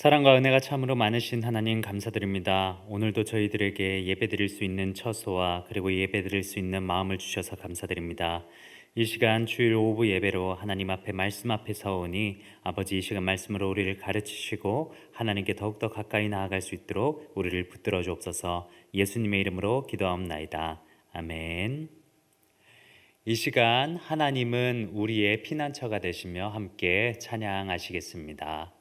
사랑과 은혜가 참으로 많으신 하나님 감사드립니다. 오늘도 저희들에게 예배드릴 수 있는 처소와 그리고 예배드릴 수 있는 마음을 주셔서 감사드립니다. 이 시간 주일 오후 예배로 하나님 앞에 말씀 앞에 서오니 아버지 이 시간 말씀으로 우리를 가르치시고 하나님께 더욱더 가까이 나아갈 수 있도록 우리를 붙들어 주옵소서. 예수님의 이름으로 기도하옵나이다. 아멘. 이 시간 하나님은 우리의 피난처가 되시며 함께 찬양하시겠습니다.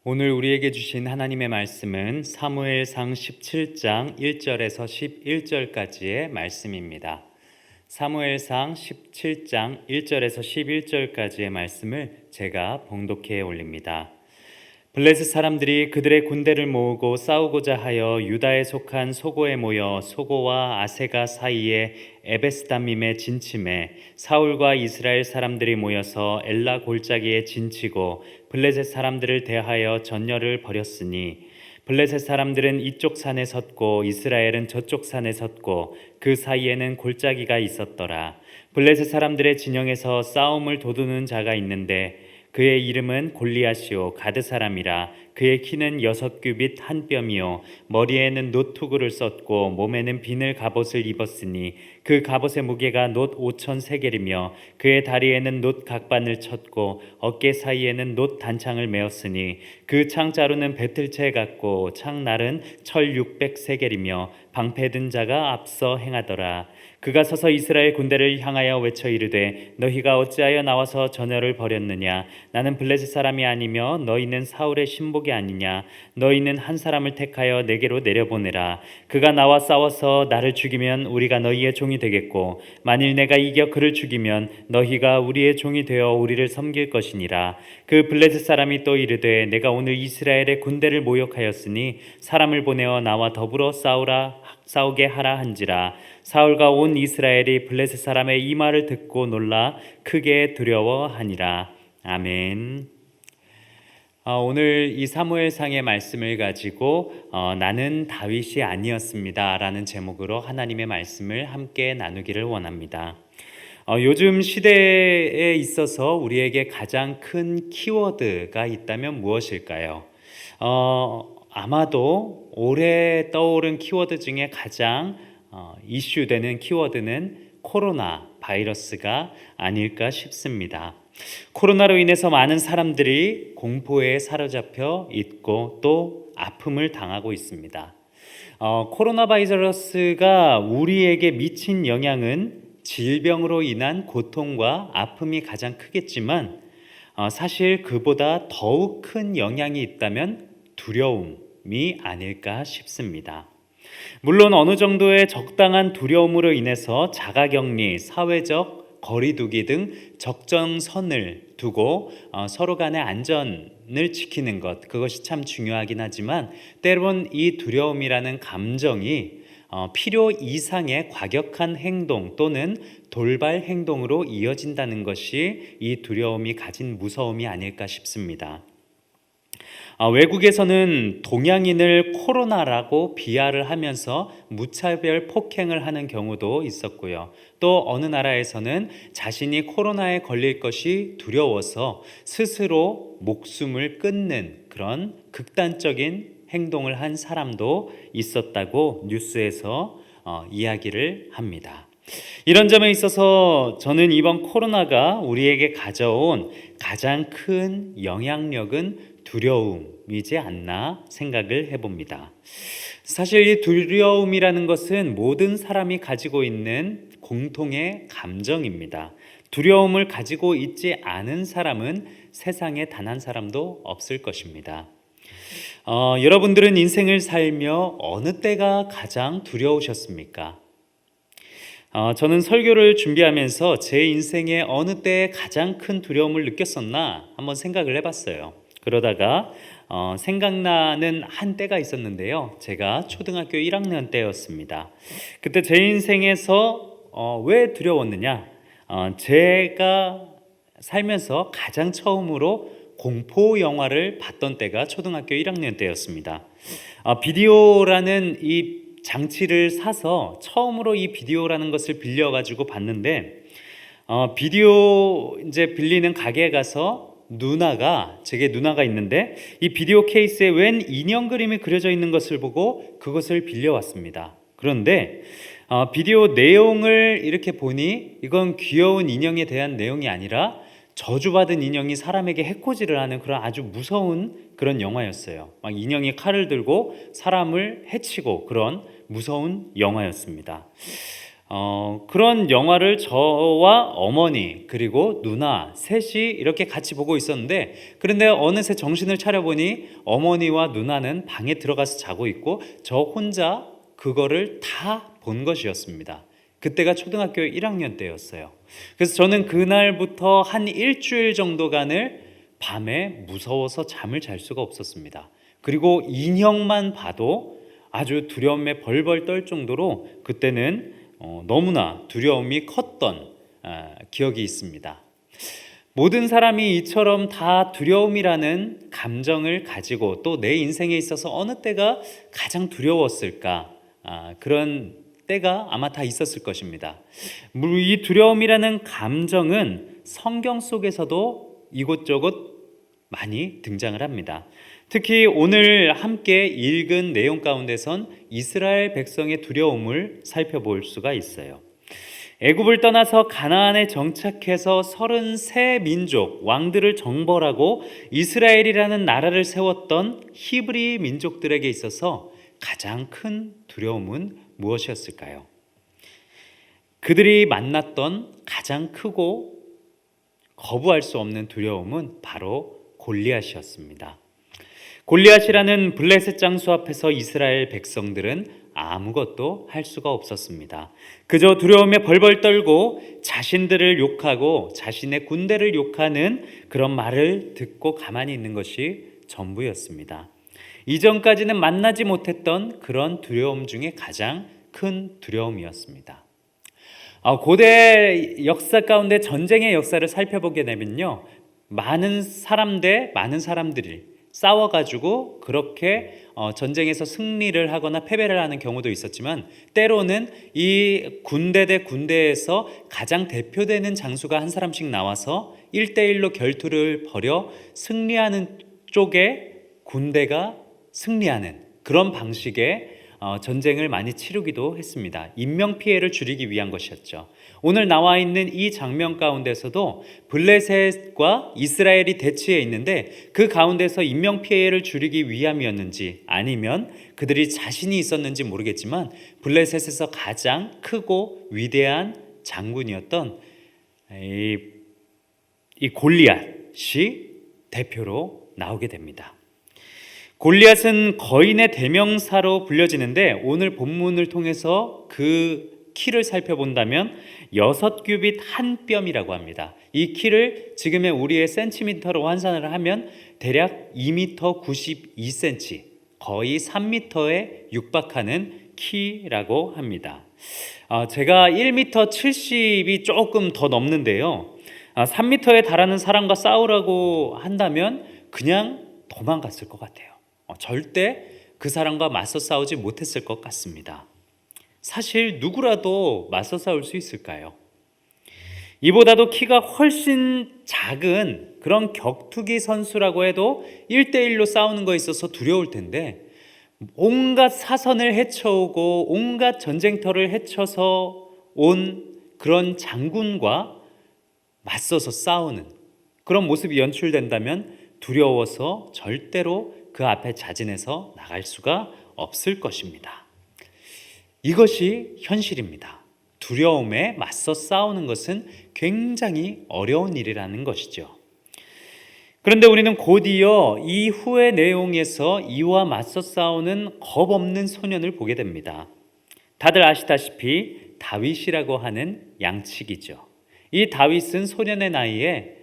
오늘 우리에게 주신 하나님의 말씀은 사무엘상 17장 1절에서 11절까지의 말씀입니다. 사무엘상 17장 1절에서 11절까지의 말씀을 제가 봉독해 올립니다. 블레셋 사람들이 그들의 군대를 모으고 싸우고자 하여 유다에 속한 소고에 모여 소고와 아세가 사이에 에베스다밈에 진침해 사울과 이스라엘 사람들이 모여서 엘라 골짜기에 진치고 블레셋 사람들을 대하여 전열을 벌였으니 블레셋 사람들은 이쪽 산에 섰고 이스라엘은 저쪽 산에 섰고 그 사이에는 골짜기가 있었더라. 블레셋 사람들의 진영에서 싸움을 도두는 자가 있는데 그의 이름은 골리앗이요 가드 사람이라. 그의 키는 6규빗 한 뼘이요 머리에는 놋투구를 썼고 몸에는 비늘 갑옷을 입었으니 그 갑옷의 무게가 놋 5천 세겔이며 그의 다리에는 놋 각반을 쳤고 어깨 사이에는 놋 단창을 메었으니 그 창자루는 배틀채 같고 창날은 철 600 세겔이며 방패 든 자가 앞서 행하더라. 그가 서서 이스라엘 군대를 향하여 외쳐 이르되 너희가 어찌하여 나와서 전열을 벌였느냐. 나는 블레셋 사람이 아니며 너희는 사울의 신복이 아니냐. 너희는 한 사람을 택하여 내게로 내려보내라. 그가 나와 싸워서 나를 죽이면 우리가 너희의 종이 되겠고 만일 내가 이겨 그를 죽이면 너희가 우리의 종이 되어 우리를 섬길 것이니라. 그 블레셋 사람이 또 이르되 내가 오늘 이스라엘의 군대를 모욕하였으니 사람을 보내어 나와 더불어 싸우게 하라 한지라. 사울과 온 이스라엘이 블레셋 사람의 이 말을 듣고 놀라 크게 두려워하니라. 아멘. 오늘 이 사무엘상의 말씀을 가지고 나는 다윗이 아니었습니다 라는 제목으로 하나님의 말씀을 함께 나누기를 원합니다. 요즘 시대에 있어서 우리에게 가장 큰 키워드가 있다면 무엇일까요? 아마도 올해 떠오른 키워드 중에 가장 이슈되는 키워드는 코로나 바이러스가 아닐까 싶습니다. 코로나로 인해서 많은 사람들이 공포에 사로잡혀 있고 또 아픔을 당하고 있습니다. 코로나 바이러스가 우리에게 미친 영향은 질병으로 인한 고통과 아픔이 가장 크겠지만 사실 그보다 더욱 큰 영향이 있다면 두려움이 아닐까 싶습니다. 물론 어느 정도의 적당한 두려움으로 인해서 자가격리, 사회적 거리두기 등 적정선을 두고 서로 간의 안전을 지키는 것, 그것이 참 중요하긴 하지만 때론 이 두려움이라는 감정이 필요 이상의 과격한 행동 또는 돌발 행동으로 이어진다는 것이 이 두려움이 가진 무서움이 아닐까 싶습니다. 외국에서는 동양인을 코로나라고 비하를 하면서 무차별 폭행을 하는 경우도 있었고요. 또 어느 나라에서는 자신이 코로나에 걸릴 것이 두려워서 스스로 목숨을 끊는 그런 극단적인 행동을 한 사람도 있었다고 뉴스에서 이야기를 합니다. 이런 점에 있어서 저는 이번 코로나가 우리에게 가져온 가장 큰 영향력은 두려움이지 않나 생각을 해봅니다. 사실 이 두려움이라는 것은 모든 사람이 가지고 있는 공통의 감정입니다. 두려움을 가지고 있지 않은 사람은 세상에 단 한 사람도 없을 것입니다. 여러분들은 인생을 살며 어느 때가 가장 두려우셨습니까? 저는 설교를 준비하면서 제 인생의 어느 때에 가장 큰 두려움을 느꼈었나 한번 생각을 해봤어요. 그러다가 생각나는 한 때가 있었는데요. 제가 초등학교 1학년 때였습니다. 그때 제 인생에서 왜 두려웠느냐? 제가 살면서 가장 처음으로 공포 영화를 봤던 때가 초등학교 1학년 때였습니다. 비디오라는 이 장치를 사서 처음으로 이 비디오라는 것을 빌려가지고 봤는데 비디오 이제 빌리는 가게에 가서 제게 누나가 있는데 이 비디오 케이스에 웬 인형 그림이 그려져 있는 것을 보고 그것을 빌려왔습니다. 그런데 비디오 내용을 이렇게 보니 이건 귀여운 인형에 대한 내용이 아니라 저주받은 인형이 사람에게 해코지를 하는 그런 아주 무서운 그런 영화였어요. 막 인형이 칼을 들고 사람을 해치고 그런 무서운 영화였습니다. 그런 영화를 저와 어머니 그리고 누나 셋이 이렇게 같이 보고 있었는데 그런데 어느새 정신을 차려보니 어머니와 누나는 방에 들어가서 자고 있고 저 혼자 그거를 다 본 것이었습니다. 그때가 초등학교 1학년 때였어요. 그래서 저는 그날부터 한 일주일 정도간을 밤에 무서워서 잠을 잘 수가 없었습니다. 그리고 인형만 봐도 아주 두려움에 벌벌 떨 정도로 그때는 너무나 두려움이 컸던 기억이 있습니다. 모든 사람이 이처럼 다 두려움이라는 감정을 가지고 또 내 인생에 있어서 어느 때가 가장 두려웠을까? 그런 때가 아마 다 있었을 것입니다. 이 두려움이라는 감정은 성경 속에서도 이곳저곳 많이 등장을 합니다. 특히 오늘 함께 읽은 내용 가운데선 이스라엘 백성의 두려움을 살펴볼 수가 있어요. 애굽을 떠나서 가나안에 정착해서 33민족 왕들을 정벌하고 이스라엘이라는 나라를 세웠던 히브리 민족들에게 있어서 가장 큰 두려움은 무엇이었을까요? 그들이 만났던 가장 크고 거부할 수 없는 두려움은 바로 골리앗이었습니다. 골리앗이라는 블레셋 장수 앞에서 이스라엘 백성들은 아무것도 할 수가 없었습니다. 그저 두려움에 벌벌 떨고 자신들을 욕하고 자신의 군대를 욕하는 그런 말을 듣고 가만히 있는 것이 전부였습니다. 이전까지는 만나지 못했던 그런 두려움 중에 가장 큰 두려움이었습니다. 고대 역사 가운데 전쟁의 역사를 살펴보게 되면요, 많은 사람들이 싸워가지고 그렇게 전쟁에서 승리를 하거나 패배를 하는 경우도 있었지만, 때로는 이 군대 대 군대에서 가장 대표되는 장수가 한 사람씩 나와서 1대1로 결투를 벌여 승리하는 쪽에 군대가 승리하는 그런 방식의 전쟁을 많이 치르기도 했습니다. 인명피해를 줄이기 위한 것이었죠. 오늘 나와 있는 이 장면 가운데서도 블레셋과 이스라엘이 대치해 있는데, 그 가운데서 인명피해를 줄이기 위함이었는지 아니면 그들이 자신이 있었는지 모르겠지만, 블레셋에서 가장 크고 위대한 장군이었던 이 골리앗이 대표로 나오게 됩니다. 골리앗은 거인의 대명사로 불려지는데, 오늘 본문을 통해서 그 키를 살펴본다면 6규빗 한 뼘이라고 합니다. 이 키를 지금의 우리의 센티미터로 환산을 하면 대략 2m 92cm, 거의 3m에 육박하는 키라고 합니다. 제가 1m 70이 조금 더 넘는데요, 3m에 달하는 사람과 싸우라고 한다면 그냥 도망갔을 것 같아요. 절대 그 사람과 맞서 싸우지 못했을 것 같습니다. 사실 누구라도 맞서 싸울 수 있을까요? 이보다도 키가 훨씬 작은 그런 격투기 선수라고 해도 1대1로 싸우는 거에 있어서 두려울 텐데, 온갖 사선을 헤쳐오고 온갖 전쟁터를 헤쳐서 온 그런 장군과 맞서서 싸우는 그런 모습이 연출된다면 두려워서 절대로 그 앞에 자진해서 나갈 수가 없을 것입니다. 이것이 현실입니다. 두려움에 맞서 싸우는 것은 굉장히 어려운 일이라는 것이죠. 그런데 우리는 곧이어 이후의 내용에서 이와 맞서 싸우는 겁 없는 소년을 보게 됩니다. 다들 아시다시피 다윗이라고 하는 양치기죠. 이 다윗은 소년의 나이에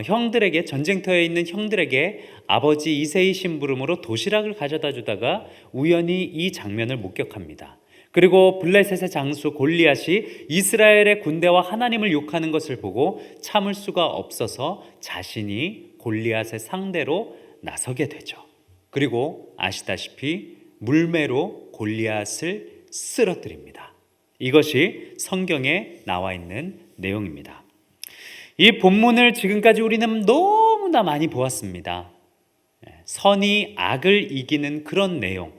형들에게, 전쟁터에 있는 형들에게 아버지 이새의 심부름으로 도시락을 가져다 주다가 우연히 이 장면을 목격합니다. 그리고 블레셋의 장수 골리앗이 이스라엘의 군대와 하나님을 욕하는 것을 보고 참을 수가 없어서 자신이 골리앗의 상대로 나서게 되죠. 그리고 아시다시피 물매로 골리앗을 쓰러뜨립니다. 이것이 성경에 나와 있는 내용입니다. 이 본문을 지금까지 우리는 너무나 많이 보았습니다. 선이 악을 이기는 그런 내용,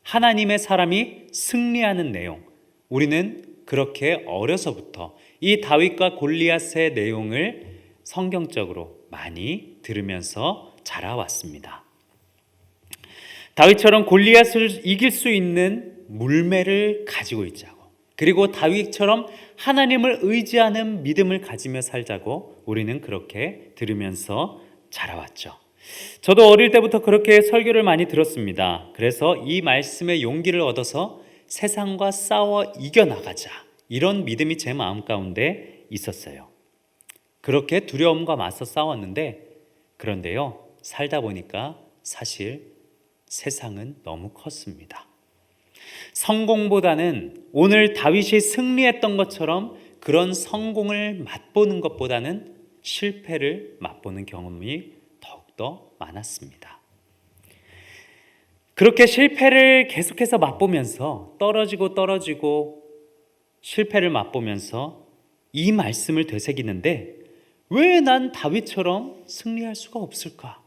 하나님의 사람이 승리하는 내용, 우리는 그렇게 어려서부터 이 다윗과 골리앗의 내용을 성경적으로 많이 들으면서 자라왔습니다. 다윗처럼 골리앗을 이길 수 있는 물매를 가지고 있자고, 그리고 다윗처럼 하나님을 의지하는 믿음을 가지며 살자고 우리는 그렇게 들으면서 자라왔죠. 저도 어릴 때부터 그렇게 설교를 많이 들었습니다. 그래서 이 말씀의 용기를 얻어서 세상과 싸워 이겨나가자, 이런 믿음이 제 마음 가운데 있었어요. 그렇게 두려움과 맞서 싸웠는데 그런데요, 살다 보니까 사실 세상은 너무 컸습니다. 성공보다는 오늘 다윗이 승리했던 것처럼 그런 성공을 맛보는 것보다는 실패를 맛보는 경험이 더욱더 많았습니다. 그렇게 실패를 계속해서 맛보면서 떨어지고 실패를 맛보면서 이 말씀을 되새기는데, 왜 난 다윗처럼 승리할 수가 없을까?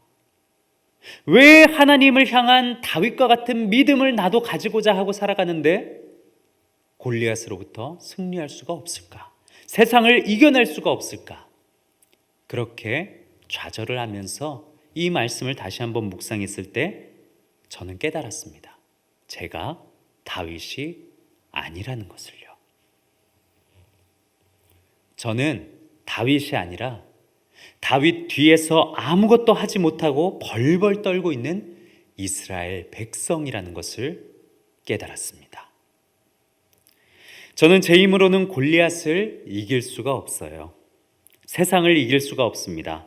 왜 하나님을 향한 다윗과 같은 믿음을 나도 가지고자 하고 살아가는데 골리앗으로부터 승리할 수가 없을까? 세상을 이겨낼 수가 없을까? 그렇게 좌절을 하면서 이 말씀을 다시 한번 묵상했을 때 저는 깨달았습니다. 제가 다윗이 아니라는 것을요. 저는 다윗이 아니라 다윗 뒤에서 아무것도 하지 못하고 벌벌 떨고 있는 이스라엘 백성이라는 것을 깨달았습니다. 저는 제 힘으로는 골리앗을 이길 수가 없어요. 세상을 이길 수가 없습니다.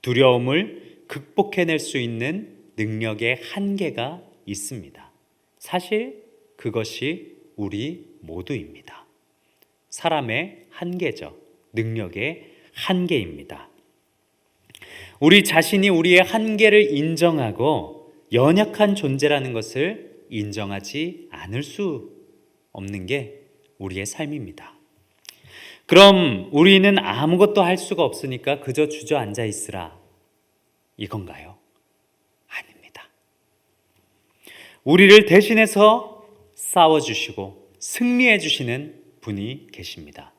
두려움을 극복해낼 수 있는 능력의 한계가 있습니다. 사실 그것이 우리 모두입니다. 사람의 한계죠. 능력의 한계입니다. 우리 자신이 우리의 한계를 인정하고 연약한 존재라는 것을 인정하지 않을 수 없는 게 우리의 삶입니다. 그럼 우리는 아무것도 할 수가 없으니까 그저 주저앉아 있으라, 이건가요? 아닙니다. 우리를 대신해서 싸워주시고 승리해 주시는 분이 계십니다.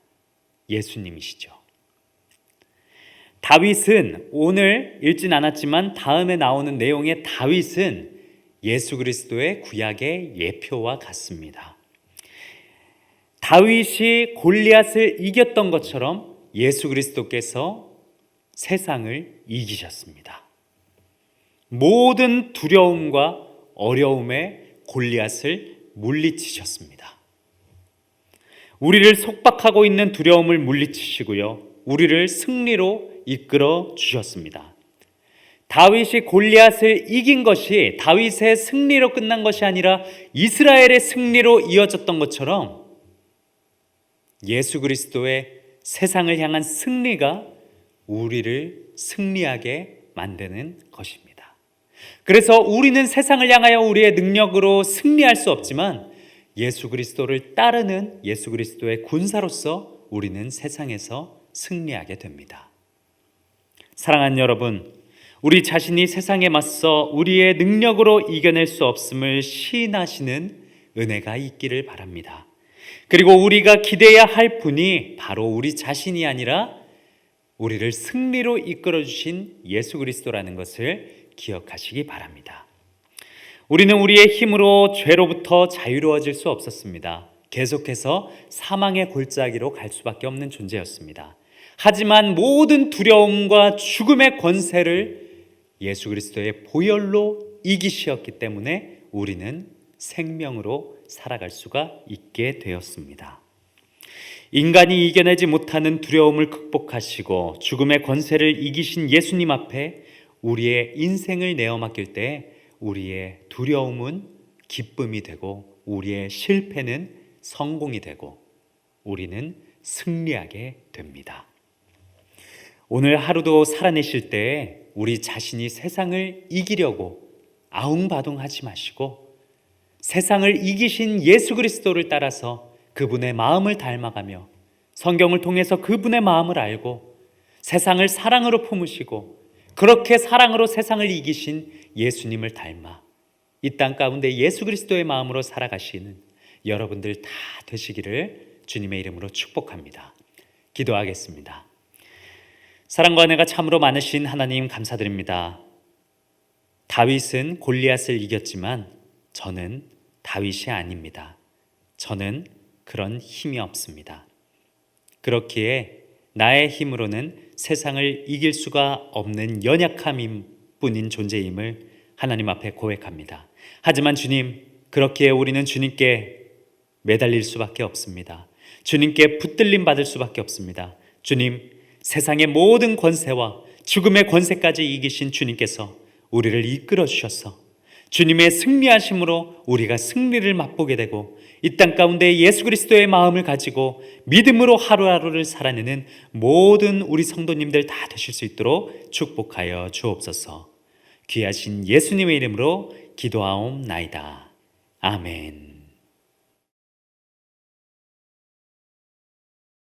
예수님이시죠. 다윗은, 오늘 읽진 않았지만 다음에 나오는 내용의 다윗은 예수 그리스도의 구약의 예표와 같습니다. 다윗이 골리앗을 이겼던 것처럼 예수 그리스도께서 세상을 이기셨습니다. 모든 두려움과 어려움에 골리앗을 물리치셨습니다. 우리를 속박하고 있는 두려움을 물리치시고요, 우리를 승리로 이끌어 주셨습니다. 다윗이 골리앗을 이긴 것이 다윗의 승리로 끝난 것이 아니라 이스라엘의 승리로 이어졌던 것처럼 예수 그리스도의 세상을 향한 승리가 우리를 승리하게 만드는 것입니다. 그래서 우리는 세상을 향하여 우리의 능력으로 승리할 수 없지만 예수 그리스도를 따르는 예수 그리스도의 군사로서 우리는 세상에서 승리하게 됩니다. 사랑하는 여러분, 우리 자신이 세상에 맞서 우리의 능력으로 이겨낼 수 없음을 시인하시는 은혜가 있기를 바랍니다. 그리고 우리가 기대해야 할 분이 바로 우리 자신이 아니라 우리를 승리로 이끌어 주신 예수 그리스도라는 것을 기억하시기 바랍니다. 우리는 우리의 힘으로 죄로부터 자유로워질 수 없었습니다. 계속해서 사망의 골짜기로 갈 수밖에 없는 존재였습니다. 하지만 모든 두려움과 죽음의 권세를 예수 그리스도의 보혈로 이기시었기 때문에 우리는 생명으로 살아갈 수가 있게 되었습니다. 인간이 이겨내지 못하는 두려움을 극복하시고 죽음의 권세를 이기신 예수님 앞에 우리의 인생을 내어 맡길 때 우리의 두려움은 기쁨이 되고 우리의 실패는 성공이 되고 우리는 승리하게 됩니다. 오늘 하루도 살아내실 때 우리 자신이 세상을 이기려고 아웅바둥하지 마시고 세상을 이기신 예수 그리스도를 따라서 그분의 마음을 닮아가며 성경을 통해서 그분의 마음을 알고 세상을 사랑으로 품으시고 그렇게 사랑으로 세상을 이기신 예수님을 닮아 이 땅 가운데 예수 그리스도의 마음으로 살아가시는 여러분들 다 되시기를 주님의 이름으로 축복합니다. 기도하겠습니다. 사랑과 은혜가 참으로 많으신 하나님 감사드립니다. 다윗은 골리앗을 이겼지만 저는 다윗이 아닙니다. 저는 그런 힘이 없습니다. 그렇기에 나의 힘으로는 세상을 이길 수가 없는 연약함인 뿐인 존재임을 하나님 앞에 고백합니다. 하지만 주님, 그렇기에 우리는 주님께 매달릴 수밖에 없습니다. 주님께 붙들림 받을 수밖에 없습니다. 주님, 세상의 모든 권세와 죽음의 권세까지 이기신 주님께서 우리를 이끌어 주셔서 주님의 승리하심으로 우리가 승리를 맛보게 되고 이 땅 가운데 예수 그리스도의 마음을 가지고 믿음으로 하루하루를 살아내는 모든 우리 성도님들 다 되실 수 있도록 축복하여 주옵소서. 귀하신 예수님의 이름으로 기도하옵나이다. 아멘.